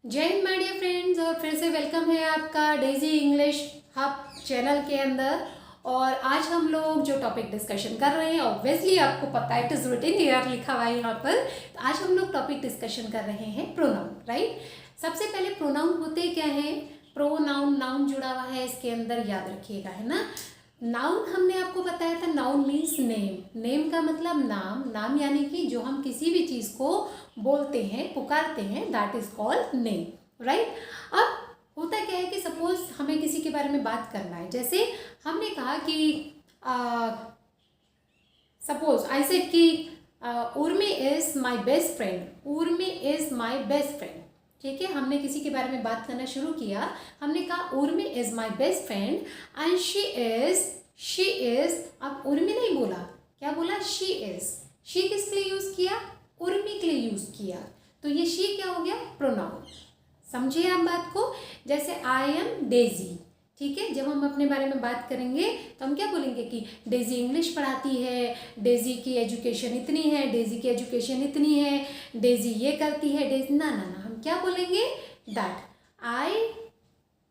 जय Hind my dear friends. और फिर से वेलकम है आपका डेजी इंग्लिश हब चैनल के अंदर। और आज हम लोग जो टॉपिक डिस्कशन कर रहे हैं, ऑब्वियसली आपको पता है, इट इज रिटन हियर, लिखा हुआ है यहाँ पर। तो आज हम लोग टॉपिक डिस्कशन कर रहे हैं प्रोनाउन, राइट। सबसे पहले प्रोनाउन होते क्या है? प्रोनाउन, नाउन जुड़ा हुआ है इसके अंदर, याद रखिएगा, है ना। नाउन हमने आपको बताया था, नाउन मीन्स नेम। नेम का मतलब नाम। नाम यानी कि जो हम किसी भी चीज़ को बोलते हैं, पुकारते हैं, that is called name, right. अब होता क्या है कि सपोज हमें किसी के बारे में बात करना है। जैसे हमने कहा कि सपोज आई सेड कि Urmi is my best friend. Urmi is my best friend, ठीक है। हमने किसी के बारे में बात करना शुरू किया, हमने कहा Urmi is my best friend and she is. अब उर्मी नहीं बोला, क्या बोला? She is. शी किसके लिए यूज किया? उर्मी के लिए यूज किया। तो ये शी क्या हो गया? प्रोनाउन। समझिए आप बात को। जैसे आई एम डेजी, ठीक है। जब हम अपने बारे में बात करेंगे तो हम क्या बोलेंगे कि डेजी इंग्लिश पढ़ाती है, डेजी की एजुकेशन इतनी है, डेजी की एजुकेशन इतनी है, डेजी ये करती है, डेजी ना ना ना, हम क्या बोलेंगे? That I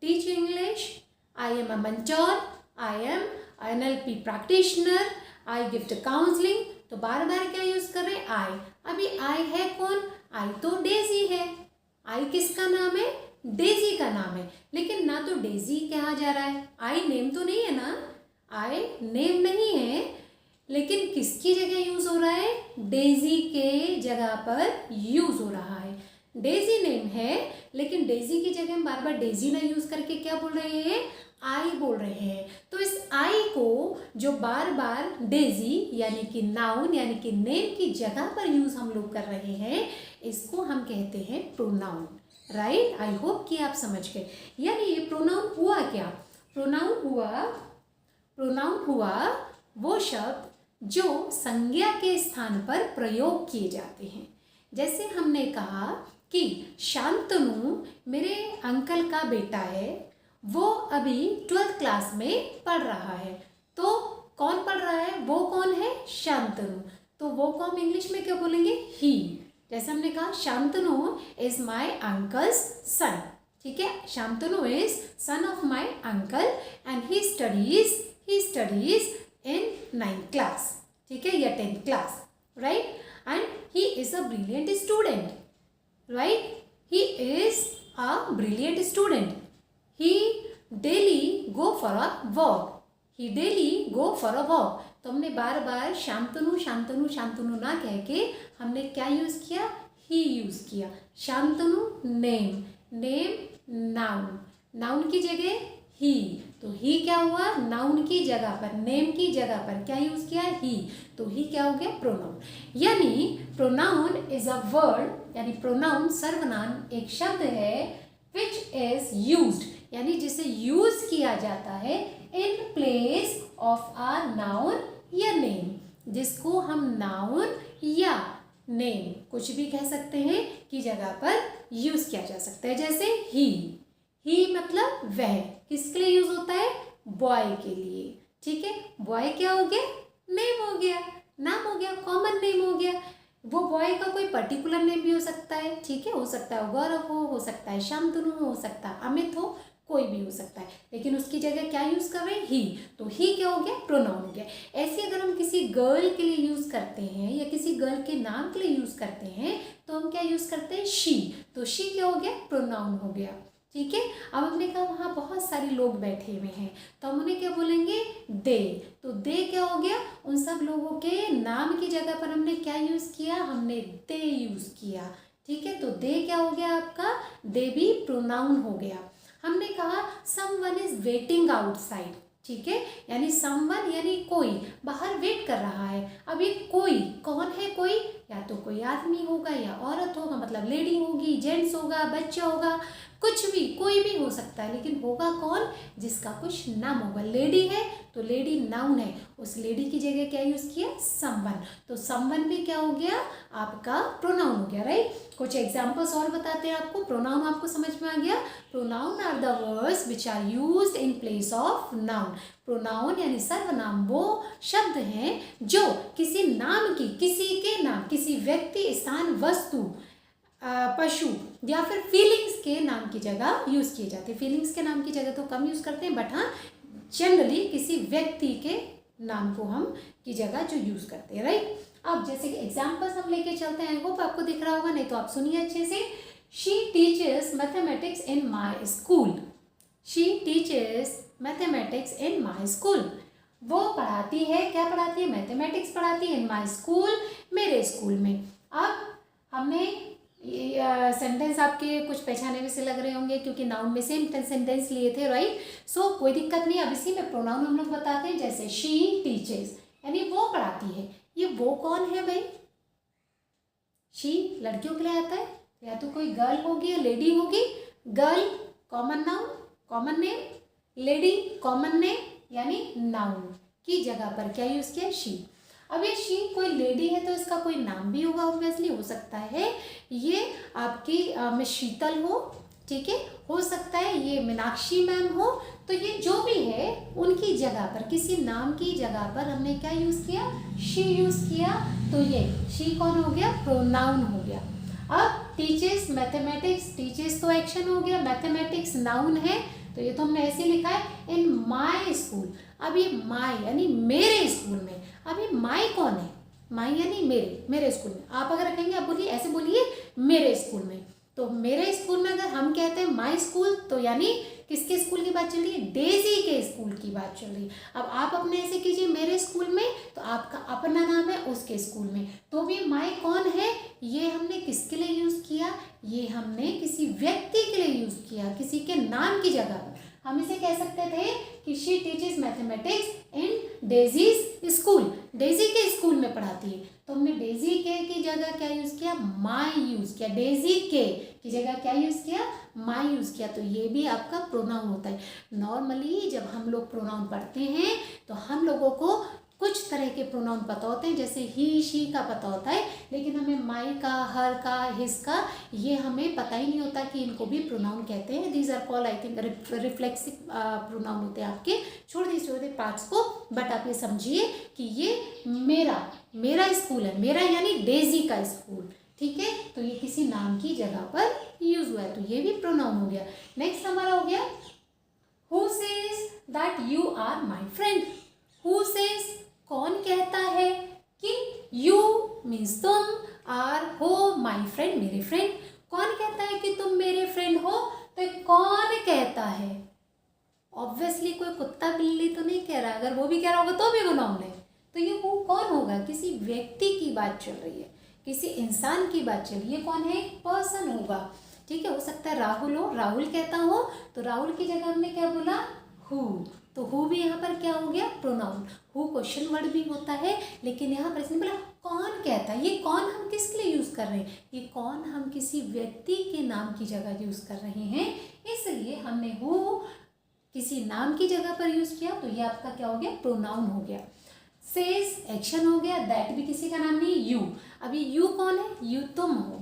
teach English, I am a mentor, I am NLP practitioner, I gift counselling. तो बार बार क्या यूज कर रहे हैं? आई। अभी आई है कौन? आई तो डेजी है। आई किसका नाम है? डेजी का नाम है। लेकिन ना तो डेजी कहा जा रहा है, आई नेम तो नहीं है ना, आई नेम नहीं है। लेकिन किसकी जगह यूज हो रहा है? डेजी के जगह पर यूज हो रहा है। डेजी नेम है, लेकिन डेजी की जगह हम बार बार डेजी ना यूज करके क्या बोल रहे हैं? आई बोल रहे हैं। तो इस आई को जो बार बार डेजी यानी कि नाउन यानी कि नेम की जगह पर यूज हम लोग कर रहे हैं, इसको हम कहते हैं प्रोनाउन, राइट। आई होप कि आप समझ गए। यानी ये प्रोनाउन हुआ क्या? प्रोनाउन हुआ वो शब्द जो संज्ञा के स्थान पर प्रयोग किए जाते हैं। जैसे हमने कहा कि शांतनु मेरे अंकल का बेटा है, वो अभी 12th क्लास में पढ़ रहा है। तो कौन पढ़ रहा है? वो कौन है? शांतनु। तो वो को हम इंग्लिश में क्या बोलेंगे? ही। जैसे हमने कहा शांतनु इज माई अंकल्स सन, ठीक है। Shantanu is son of my uncle and he studies in 9th class, ठीक है, या 10th class, right. And he is a brilliant student, right? He is a brilliant student. He daily go for a walk. He daily go for a walk. तो हमने बार बार शांतनु शांतनु शांतनु ना कह के हमने क्या यूज किया? ही यूज किया। Shantanu name, name noun, noun की जगह ही। तो ही क्या हुआ? नाउन की जगह पर, नेम की जगह पर क्या यूज किया? ही। तो ही क्या हो गया? प्रोनाउन। यानी प्रोनाउन इज अ वर्ड, यानी प्रोनाउन सर्वनाम एक शब्द है विच इज यूज्ड, यानी जिसे यूज किया जाता है इन प्लेस ऑफ अ नाउन या नेम, जिसको हम नाउन या नेम कुछ भी कह सकते हैं की जगह पर यूज किया जा सकता है। जैसे ही मतलब वह, किसके लिए यूज होता है? बॉय के लिए, ठीक है। बॉय क्या हो गया? नेम हो गया, नाम हो गया, कॉमन नेम हो गया। वो बॉय का कोई पर्टिकुलर नेम भी हो सकता है, ठीक है। हो सकता है गौरव हो सकता है शांतनु हो सकता है अमित हो, कोई भी हो सकता है। लेकिन उसकी जगह क्या यूज कर रहे हैं? ही। तो ही क्या हो गया? प्रोनाउन हो गया। ऐसे अगर हम किसी गर्ल के लिए यूज करते हैं या किसी गर्ल के नाम के लिए यूज करते हैं तो हम क्या यूज करते हैं? शी। तो शी क्या हो गया? प्रोनाउन हो गया, ठीक है। अब हमने कहा वहाँ बहुत सारे लोग बैठे हुए हैं, तो हम उन्हें क्या बोलेंगे? दे। तो दे क्या हो गया? उन सब लोगों के नाम की जगह पर हमने क्या यूज किया? हमने दे यूज किया, ठीक है। तो दे क्या हो गया आपका? दे भी प्रोनाउन हो गया। हमने कहा समवन इज वेटिंग आउटसाइड, ठीक है। यानी समवन यानी कोई बाहर वेट कर रहा है। अब ये कोई कौन है? कोई या तो कोई आदमी होगा या औरत होगा, मतलब लेडी होगी, जेंट्स होगा, बच्चा होगा, कुछ भी, कोई भी हो सकता है। लेकिन होगा कौन? जिसका कुछ नाम होगा। लेडी है तो लेडी नाउन है, उस लेडी की जगह क्या यूज किया? समवन। तो समवन भी क्या हो गया? आपका प्रोनाउन हो गया, राइट। कुछ एग्जांपल्स और बताते हैं आपको। प्रोनाउन आपको समझ में आ गया? Pronoun are the words which are used in place of noun. Pronoun यानी सर्वनाम वो शब्द हैं जो किसी नाम की, किसी के नाम, किसी व्यक्ति, स्थान, वस्तु पशु या फिर फीलिंग्स के नाम की जगह यूज़ किए जाते हैं। फीलिंग्स के नाम की जगह तो कम यूज़ करते हैं, बट हाँ जनरली किसी व्यक्ति के नाम को हम की जगह जो यूज़ करते हैं, राइट। अब जैसे कि एग्जाम्पल्स हम लेके चलते हैं, आई होप आपको दिख रहा होगा, नहीं तो आप सुनिए अच्छे से। She teaches mathematics in my school. She teaches mathematics in my school. वो पढ़ाती है, क्या पढ़ाती है? मैथमेटिक्स पढ़ाती है इन माई स्कूल, मेरे स्कूल में। अब हमने सेंटेंस आपके कुछ पहचाने में से लग रहे होंगे क्योंकि नाउन में सेम सेंटेंस लिए थे, राइट। सो कोई दिक्कत नहीं। अब इसी में प्रोनाउन हम लोग बताते हैं, जैसे शी टीचेस यानी वो पढ़ाती है। ये वो कौन है भाई? शी लड़कियों के लिए आता है, या तो कोई गर्ल होगी या लेडी होगी। Girl common noun, common name, lady common name यानी नाउन की जगह पर क्या यूज किया? शी। अब ये शी कोई लेडी है तो इसका कोई नाम भी होगा, ऑब्वियसली हो सकता है ये आपकी मिस शीतल हो, ठीक है, हो सकता है ये मीनाक्षी मैम हो। तो ये जो भी है उनकी जगह पर, किसी नाम की जगह पर हमने क्या यूज किया? शी यूज किया। तो ये शी कौन हो गया? प्रोनाउन हो गया। अब टीचर्स मैथमेटिक्स, टीचर्स तो एक्शन हो गया, मैथमेटिक्स नाउन है, तो ये तो हमने ऐसे लिखा है इन माई स्कूल। अब ये माई यानी मेरे स्कूल में। अब ये माई कौन है? माई यानी मेरे, मेरे स्कूल में। आप अगर रखेंगे, आप बोलिए, ऐसे बोलिए मेरे स्कूल में। तो मेरे स्कूल में अगर हम कहते हैं माई स्कूल, तो यानी किसके स्कूल की बात चल रही है? डेजी के स्कूल की बात चल रही है। अब आप अपने ऐसे कीजिए मेरे स्कूल में, तो आपका अपना नाम है उसके स्कूल में। तो भी माई कौन है? ये हमने किसके लिए यूज किया? ये हमने किसी व्यक्ति के लिए यूज किया, किसी के नाम की जगह पर। हम इसे कह सकते थे कि she teaches mathematics in daisies school. Daisy के स्कूल में पढ़ाती है, तो हमने डेजी के की जगह क्या यूज किया? माई यूज किया। डेजी के की जगह क्या यूज किया? माई यूज किया। तो ये भी आपका प्रोनाउन होता है। नॉर्मली जब हम लोग प्रोनाउन पढ़ते हैं तो हम लोगों को कुछ तरह के प्रोनाउन पता होते हैं, जैसे ही शी का पता होता है, लेकिन हमें माई का, हर का, हिज का ये हमें पता ही नहीं होता कि इनको भी प्रोनाउन कहते हैं। These are called I think reflexive pronoun होते हैं आपके। छोड़ दीजिए पार्ट्स को, बट आप ये समझिए कि ये मेरा स्कूल है। मेरा यानी डेजी का स्कूल, ठीक है। तो ये किसी नाम की जगह पर यूज हुआ है, तो ये भी प्रोनाउन हो गया। नेक्स्ट हमारा हो गया who says that you are my friend. Who says कौन कहता है कि यू मीन्स तुम, आर हो माई फ्रेंड मेरे फ्रेंड। कौन कहता है कि तुम मेरे फ्रेंड हो? तो कौन कहता है? ऑब्वियसली कोई कुत्ता बिल्ली तो नहीं कह रहा। अगर वो भी कह रहा होगा तो भी वो नाउन है। तो ये वो कौन होगा? किसी व्यक्ति की बात चल रही है, किसी इंसान की बात चल रही है। कौन है? पर्सन होगा, ठीक है। हो सकता है राहुल हो, राहुल कहता हो, तो राहुल की जगह हमने क्या बोला? हु। तो हु भी यहाँ पर क्या हो गया? प्रोनाउन। हु क्वेश्चन वर्ड भी होता है, लेकिन यहाँ पर इसने बोला कौन कहता है। ये कौन हम किसके लिए यूज कर रहे हैं? ये कौन हम किसी व्यक्ति के नाम की जगह यूज कर रहे हैं, इसलिए हमने हु किसी नाम की जगह पर यूज किया। तो ये आपका क्या हो गया? प्रोनाउन हो गया। सेज एक्शन हो गया, दैट भी किसी का नाम नहीं, यू। अभी यू कौन है? यू तुम हो,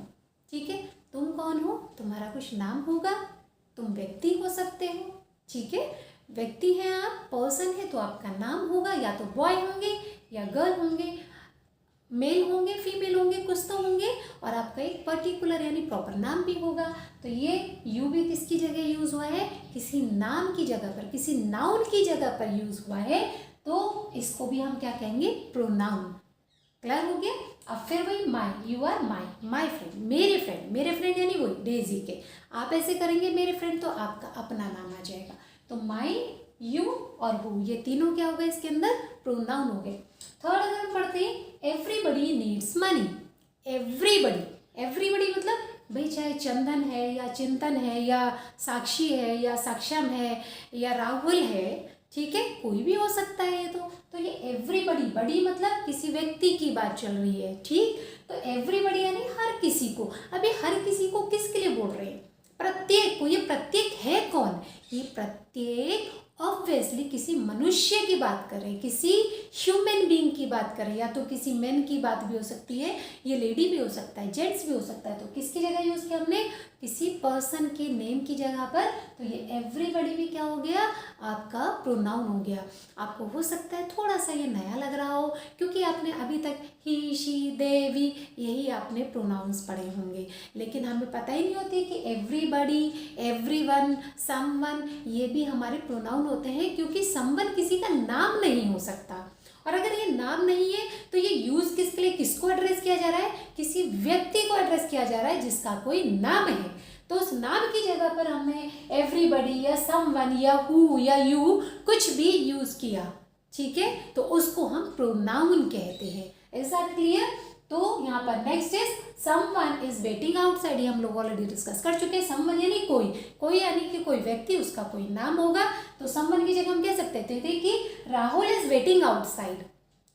ठीक है। तुम कौन हो? तुम्हारा कुछ नाम होगा, तुम व्यक्ति हो सकते हो, ठीक है। व्यक्ति हैं आप, पर्सन है, तो आपका नाम होगा, या तो बॉय होंगे या गर्ल होंगे, मेल होंगे, फीमेल होंगे, कुछ तो होंगे, और आपका एक पर्टिकुलर यानी प्रॉपर नाम भी होगा। तो ये यू भी किसकी जगह यूज हुआ है? किसी नाम की जगह पर, किसी नाउन की जगह पर यूज हुआ है, तो इसको भी हम क्या कहेंगे? प्रोनाउन। क्लियर हो गया? अब फिर वही माई, यू आर माई फ्रेंड, मेरे फ्रेंड। मेरे फ्रेंड यानी वही डेजी के। आप ऐसे करेंगे मेरे फ्रेंड, तो आपका अपना नाम आ जाएगा। तो माई, यू और हु, ये तीनों क्या हो गए इसके अंदर? प्रोनाउन हो गए। थर्ड अगर हम पढ़ते हैं एवरीबडी नीड्स मनी। एवरीबडी मतलब भाई चाहे चंदन है या चिंतन है या साक्षी है या सक्षम है या राहुल है, ठीक है, कोई भी हो सकता है ये तो ये एवरीबडी, बड़ी मतलब किसी व्यक्ति की बात चल रही है, ठीक। तो एवरीबडी यानी हर किसी को। अभी हर किसी को किसके लिए बोल रहे हैं? प्रत्येक को। ये प्रत्येक है कौन? ये प्रत्येक ऑब्वियसली किसी मनुष्य की बात कर रहे हैं, किसी ह्यूमन बीइंग की बात कर रहे हैं, या तो किसी मैन की बात भी हो सकती है, ये लेडी भी हो सकता है, जेंट्स भी हो सकता है। तो किसकी जगह यूज किया हमने? किसी पर्सन के नेम की जगह पर, तो ये एवरीबॉडी भी क्या हो गया, आपका प्रोनाउन हो गया। आपको हो सकता है थोड़ा सा ये नया लग रहा हो, क्योंकि आपने अभी तक ही, शी, दे, वी यही आपने प्रोनाउंस पढ़े होंगे, लेकिन हमें पता ही नहीं होती कि एवरीबॉडी, एवरीवन, समवन ये भी हमारे प्रोनाउन होते हैं, क्योंकि समवन किसी का नाम नहीं हो सकता। और अगर ये नाम नहीं है तो ये यूज किसके लिए, किसको एड्रेस किया जा रहा है, किसी व्यक्ति को एड्रेस किया जा रहा है जिसका कोई नाम है। तो उस नाम की जगह पर हमने एवरीबॉडी या समवन या हु या यू कुछ भी यूज किया, ठीक है, तो उसको हम प्रोनाउन कहते हैं। Is that clear? तो यहाँ पर next is someone is waiting outside, ये हम लोग ऑलरेडी डिस्कस कर चुके हैं। समवन यानी कोई यानी कि कोई व्यक्ति, उसका कोई नाम होगा, तो समवन की जगह हम कह सकते थे कि राहुल इज वेटिंग आउटसाइड,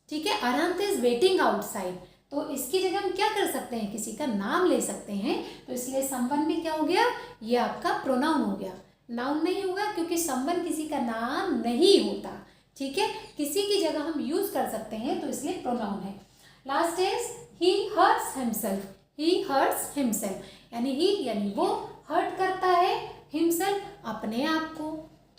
ठीक है, अनंत इज वेटिंग आउटसाइड। तो इसकी जगह हम क्या कर सकते हैं, किसी का नाम ले सकते हैं, तो इसलिए समवन में क्या हो गया, ये आपका प्रोनाउन हो गया, नाउन नहीं होगा, क्योंकि समवन किसी का नाम नहीं होता, ठीक है, किसी की जगह हम यूज कर सकते हैं, तो इसलिए प्रोनाउन है। Last is he hurts himself, he hurts himself, यानी वो हर्ट करता है, himself अपने आप को,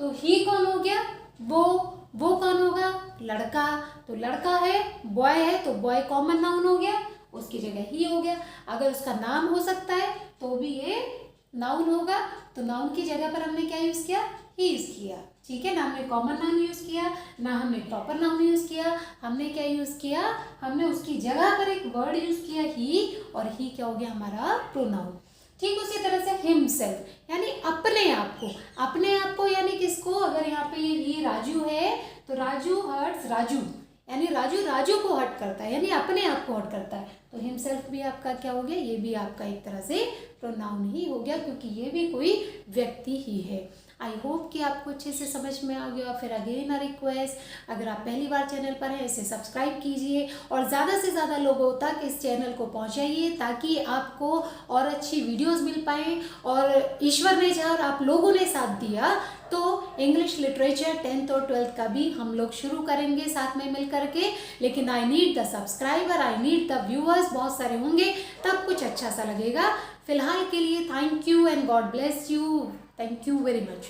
तो he कौन हो गया, वो कौन होगा, लड़का, तो लड़का है, बॉय है, तो बॉय कॉमन नाउन हो गया, उसकी जगह ही हो गया। अगर उसका नाम हो सकता है तो भी ये नाउन होगा, तो नाउन की जगह पर हमने क्या यूज किया, ही यूज किया, ठीक है ना, हमने कॉमन नाउन यूज किया ना, हमने प्रॉपर नाउन यूज किया, हमने क्या यूज किया, हमने उसकी जगह पर एक वर्ड यूज किया ही, और ही क्या हो गया हमारा प्रोनाउन। ठीक उसी तरह से हिमसेल्फ यानी अपने आप को यानी किसको, अगर यहाँ पे ये ही राजू है तो राजू हर्ट्स राजू, यानी राजू को हर्ट करता है, यानी अपने आप को हर्ट करता है, तो हिमसेल्फ भी आपका क्या हो गया, ये भी आपका एक तरह से प्रोनाउन ही हो गया, क्योंकि ये भी कोई व्यक्ति ही है। आई होप कि आपको अच्छे से समझ में आ गया। फिर अगेन अ रिक्वेस्ट, अगर आप पहली बार चैनल पर हैं इसे सब्सक्राइब कीजिए और ज़्यादा से ज़्यादा लोगों तक इस चैनल को पहुंचाइए, ताकि आपको और अच्छी वीडियोस मिल पाएँ। और ईश्वर ने चाहा और आप लोगों ने साथ दिया तो इंग्लिश लिटरेचर 10th और 12th का भी हम लोग शुरू करेंगे साथ में मिल करके, लेकिन I need the subscriber, I need the viewers, बहुत सारे होंगे तब कुछ अच्छा सा लगेगा। फिलहाल के लिए thank you and God bless you. Thank you very much.